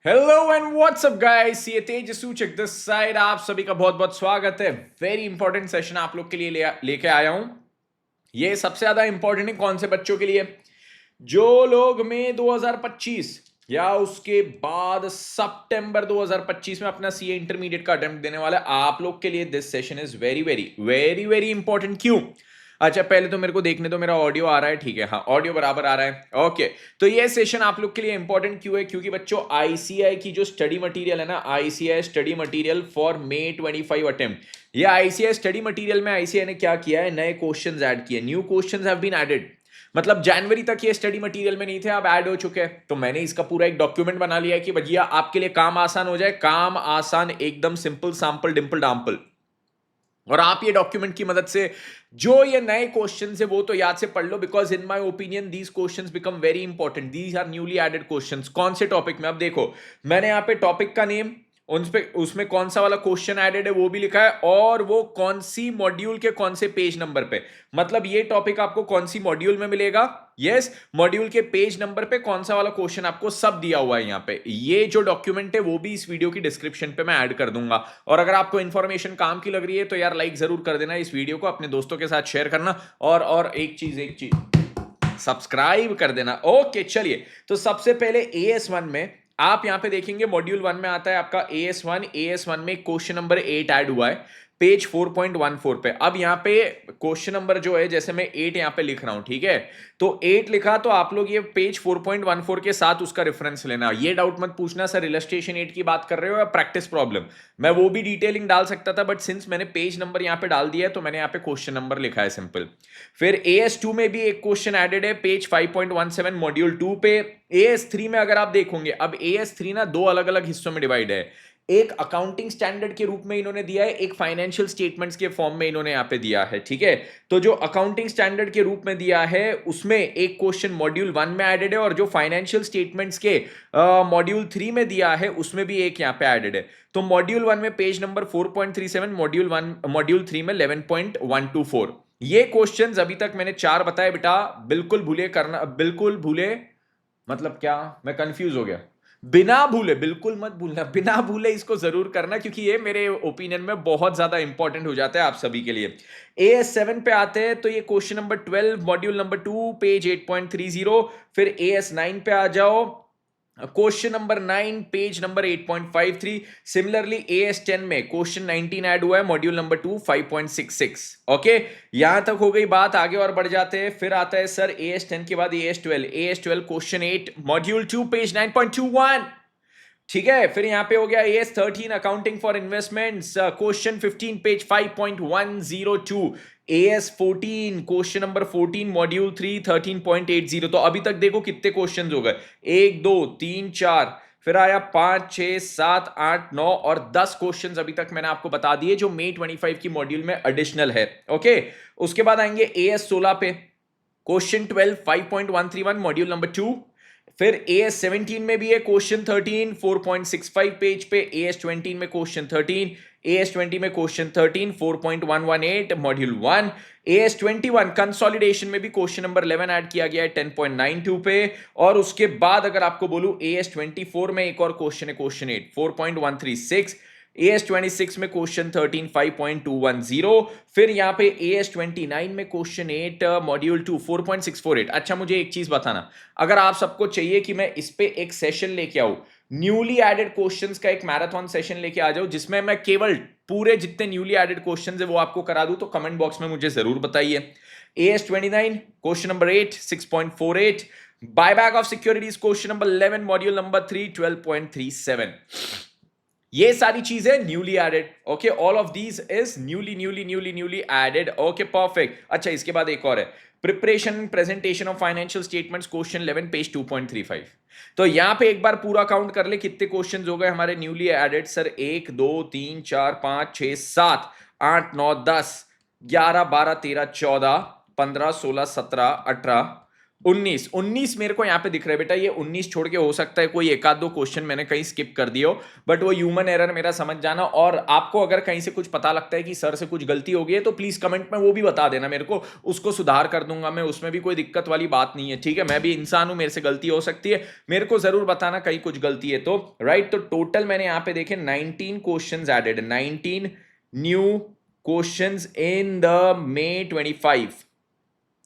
Hello and WhatsApp guys, ये तेज सूचक this side. आप सभी का बहुत बहुत स्वागत है। वेरी इंपॉर्टेंट सेशन आप लोग के लिए लेके आया हूं। ये सबसे ज्यादा इंपॉर्टेंट है कौन से बच्चों के लिए? जो लोग मई 2025 या उसके बाद सितंबर 2025 में अपना सीए इंटरमीडिएट का अटेम्प्ट देने वाले, आप लोग के लिए this session is very very very very important. क्यों? अच्छा, पहले तो मेरे को देखने दो मेरा ऑडियो आ रहा है। ठीक है, हाँ ऑडियो बराबर आ रहा है। ओके, तो ये सेशन आप लोग के लिए इंपॉर्टेंट क्यों है? क्योंकि बच्चों आईसीआई की जो स्टडी मटेरियल है ना, ICI study material for May 25 attempt, ये आईसीआई स्टडी मटेरियल में आईसीआई ने क्या किया है, नए क्वेश्चंस ऐड किए। New questions have been added. मतलब जनवरी तक ये स्टडी मटेरियल में नहीं थे, अब ऐड हो चुके हैं। तो मैंने इसका पूरा एक डॉक्यूमेंट बना लिया है कि भैया आपके लिए काम आसान हो जाए। काम आसान, एकदम सिंपल, सैंपल डिंपल डाम्पल। और आप ये डॉक्यूमेंट की मदद से जो ये नए क्वेश्चंस है वो तो याद से पढ़ लो, because in my opinion these questions become very important. These are newly added questions. कौन से टॉपिक में? अब देखो, मैंने यहाँ पे टॉपिक का नेम, उसमें कौन सा वाला क्वेश्चन एडेड है वो भी लिखा है, और वो कौन सी मॉड्यूल के कौन से पेज नंबर पे। मतलब ये टॉपिक आपको कौन सी मॉड्यूल में मिलेगा, यस, मॉड्यूल के पेज नंबर पे कौन सा वाला क्वेश्चन आपको, सब दिया हुआ है यहाँ पे। ये जो डॉक्यूमेंट है वो भी इस वीडियो की डिस्क्रिप्शन पे मैं ऐड कर दूंगा। और अगर आपको इन्फॉर्मेशन काम की लग रही है तो यार लाइक जरूर कर देना, इस वीडियो को अपने दोस्तों के साथ शेयर करना, और एक चीज सब्सक्राइब कर देना। ओके चलिए, तो सबसे पहले AS1 में आप यहां पे देखेंगे, मॉड्यूल 1 में आता है आपका AS1 में क्वेश्चन नंबर 8 ऐड हुआ है पेज 4.14 पे। अब यहां पे क्वेश्चन नंबर जो है, जैसे मैं 8 यहां पे लिख रहा हूं, ठीक है, तो 8 लिखा तो आप लोग ये पेज 4.14 के साथ उसका रेफरेंस लेना। ये डाउट मत पूछना सर इलस्ट्रेशन 8 की बात कर रहे हो या प्रैक्टिस प्रॉब्लम। मैं वो भी डिटेलिंग डाल सकता था, बट सिंस मैंने पेज नंबर यहां पे डाल दिया है तो मैंने यहां पे क्वेश्चन नंबर लिखा है, सिंपल। फिर AS2 में भी एक क्वेश्चन एडेड है पेज 5.17 मॉड्यूल 2 पे। AS3 में अगर आप देखोगे, अब AS3 ना दो अलग अलग हिस्सों में डिवाइड है। एक अकाउंटिंग स्टैंडर्ड के रूप में इन्होंने दिया है, एक फाइनेंशियल स्टेटमेंट्स के फॉर्म में इन्होंने यहां पे दिया है, ठीक है। तो जो अकाउंटिंग स्टैंडर्ड के रूप में दिया है उसमें एक क्वेश्चन मॉड्यूल 1 में एडेड है, और जो फाइनेंशियल स्टेटमेंट्स के मॉड्यूल 3 में दिया है उसमें भी एक यहां पे एडेड है। तो मॉड्यूल 1 में पेज नंबर 4.37, मॉड्यूल 3 में 11.124। ये क्वेश्चंस अभी तक मैंने 4 बताए बेटा, बिल्कुल भूले करना, बिल्कुल भूले मतलब क्या, मैं कंफ्यूज हो गया। बिना भूले, बिल्कुल मत भूलना, बिना भूले इसको जरूर करना, क्योंकि ये मेरे ओपिनियन में बहुत ज्यादा इंपॉर्टेंट हो जाता है आप सभी के लिए। AS7 पे आते हैं तो ये question number 12 module number 2 page 8.30। फिर AS9 पे आ जाओ, question number 9 page number 8.53। Similarly AS10 में क्वेश्चन 19 ऐड हुआ है मॉड्यूल नंबर 2 5.66। ओके, यहां तक हो गई बात, आगे और बढ़ जाते हैं। फिर आता है सर AS10 के बाद AS12 क्वेश्चन 8 मॉड्यूल 2 पेज 9.21। ठीक है, फिर यहां पे हो गया AS13 accounting for investments question 15 page 5.102। AS14 question number 14 module 3 13.80। तो अभी तक देखो कितने क्वेश्चन हो गए, 1 2 3 4, फिर आया 5 6 7 8 9 और 10 क्वेश्चंस अभी तक मैंने आपको बता दिए जो मई 25 की मॉड्यूल में एडिशनल है। ओके, उसके बाद आएंगे AS16 पे क्वेश्चन 12 5.131 मॉड्यूल नंबर 2। फिर AS17 में भी है क्वेश्चन 13 4.65 पेज पे। AS20 में क्वेश्चन 13, AS20 में क्वेश्चन 13 4.118 मॉड्यूल 1। AS21 कंसोलिडेशन में भी क्वेश्चन नंबर 11 ऐड किया गया है 10.92 पे। और उसके बाद अगर आपको बोलूं AS24 में एक और क्वेश्चन है क्वेश्चन 8 4.136। AS26 में क्वेश्चन 13 5.210। फिर यहां पे AS29 में क्वेश्चन 8 मॉड्यूल 2 4.648। अच्छा, मुझे एक चीज बताना, अगर आप सबको चाहिए कि मैं इस पे एक सेशन लेके आऊं, न्यूली एडेड क्वेश्चंस का एक मैराथन सेशन लेके आ जाऊं, जिसमें मैं केवल पूरे जितने न्यूली एडेड क्वेश्चंस है वो आपको करा दूं, तो कमेंट बॉक्स में मुझे जरूर बताइए। AS29 question number 8 6.48। Buyback of securities question number 11 module number 3 12.37। ये सारी चीजें newly added. Okay, all of these is newly added. Okay perfect. अच्छा, इसके बाद एक और है preparation presentation of financial statements question 11 page 2.35। तो यहां पे एक बार पूरा काउंट कर ले कितने क्वेश्चंस हो गए हमारे न्यूली एडेड। सर 1 2 3 4 5 6 7 8 9 10 11 12 13 14 15 16 17 18 19 मेरे को यहां पे दिख रहा है बेटा, ये 19 छोड़ के हो सकता है कोई एक आध दो क्वेश्चन मैंने कहीं स्किप कर दिया हो, बट वो ह्यूमन एरर मेरा समझ जाना। और आपको अगर कहीं से कुछ पता लगता है कि सर से कुछ गलती हो गई है तो प्लीज कमेंट में वो भी बता देना मेरे को, उसको सुधार कर दूंगा मैं, उसमें भी कोई दिक्कत वाली बात नहीं है, ठीक है। मैं भी इंसान हूं, मेरे से गलती हो सकती है, मेरे को जरूर बताना कहीं कुछ गलती है तो, राइट। तो टोटल मैंने यहां पे देखे 19 question added, 19 new questions in the May 25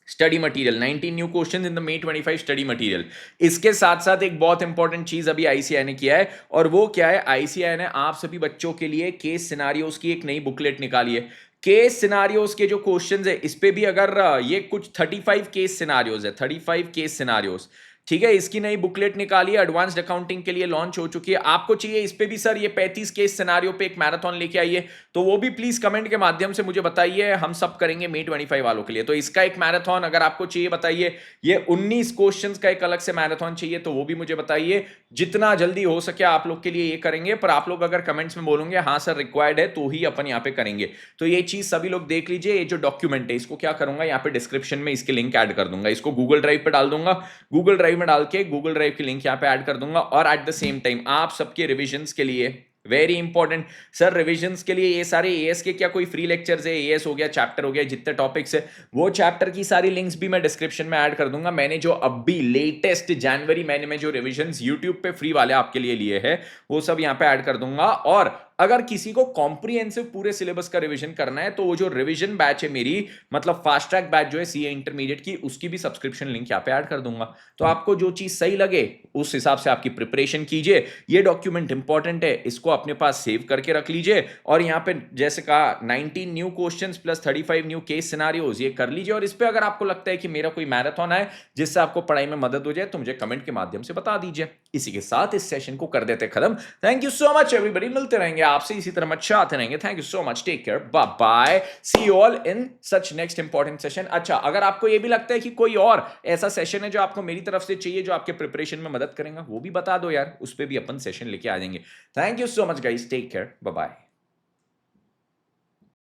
study material, 19 new questions in the May 25 study material. इसके साथ साथ एक बहुत इंपॉर्टेंट चीज अभी आईसीएआई ने किया है, और वो क्या है, आईसीएआई ने आप सभी बच्चों के लिए केस सिनारियोस की एक नई बुकलेट निकाली है। केस सिनारियोस के जो क्वेश्चंस है इस पे भी अगर ये कुछ 35 केस सिनारियोस है, 35 केस सिनारियोस, ठीक है। इसकी नई बुकलेट निकाली है, एडवांस्ड अकाउंटिंग के लिए लॉन्च हो चुकी है। आपको चाहिए इस पे भी सर ये 35 केस सिनारियो पे एक मैराथन लेके आइए, तो वो भी प्लीज कमेंट के माध्यम से मुझे बताइए, हम सब करेंगे मे 25 वालों के लिए। तो इसका एक मैराथन अगर आपको चाहिए बताइए, ये 19 क्वेश्चंस का एक अलग से मैराथन चाहिए तो वो भी मुझे बताइए। जितना जल्दी हो सके आप लोग के लिए ये करेंगे, पर आप लोग अगर कमेंट्स में बोलोगे हाँ सर रिक्वायर्ड है तो ही अपन यहाँ पे करेंगे। तो ये चीज सभी लोग देख लीजिए। ये जो डॉक्यूमेंट है इसको क्या करूंगा, यहाँ पे डिस्क्रिप्शन में इसके लिंक ऐड कर दूंगा, इसको गूगल ड्राइव पे डाल दूंगा, गूगल ड्राइव में डाल के गूगल ड्राइव की लिंक यहां पे ऐड कर दूंगा। और एट द सेम टाइम आप सबके रिविजन्स के लिए वेरी इंपॉर्टेंट सर, रिविजन्स के लिए ये सारे एएस के क्या कोई फ्री लेक्चर्स है, एएस हो गया, चैप्टर हो गया, जितने टॉपिक्स है वो चैप्टर की सारी लिंक्स भी मैं डिस्क्रिप्शन में ऐड कर दूंगा। मैंने जो अब भी लेटेस्ट जनवरी महीने में जो रिविजन्स यूट्यूब पे फ्री वाले आपके लिए लिए हैं वो सब यहां पे ऐड कर दूंगा। और अगर किसी को कॉम्प्रिहेंसिव पूरे सिलेबस का रिवीजन करना है तो वो जो रिवीजन बैच है मेरी, मतलब फास्ट ट्रैक बैच जो है सीए इंटरमीडिएट की, उसकी भी सब्सक्रिप्शन लिंक यहाँ पे ऐड कर दूंगा। तो आपको जो चीज सही लगे उस हिसाब से आपकी प्रिपरेशन कीजिए। ये डॉक्यूमेंट इंपॉर्टेंट है, इसको अपने पास सेव करके रख लीजिए। और यहाँ पे जैसे कहा 19 new questions plus 35 new case scenarios, ये कर लीजिए। और इस पे अगर आपको लगता है कि मेरा कोई मैराथन है जिससे आपको पढ़ाई में मदद हो जाए तो मुझे कमेंट के माध्यम से बता दीजिए। इसी के साथ इस सेशन को कर देते खत्म। Thank you so much everybody, मिलते रहेंगे आपसे इसी तरह मत आते रहेंगे। Thank you so much, take care, bye bye, see you all in such next important session. अच्छा, अगर आपको ये भी लगता है कि कोई और ऐसा सेशन है जो आपको मेरी तरफ से चाहिए जो आपके प्रिपरेशन में मदद करेगा, वो भी बता दो यार, उस पर भी अपन सेशन लेके आ जाएंगे। Thank you so much guys, take care, bye bye.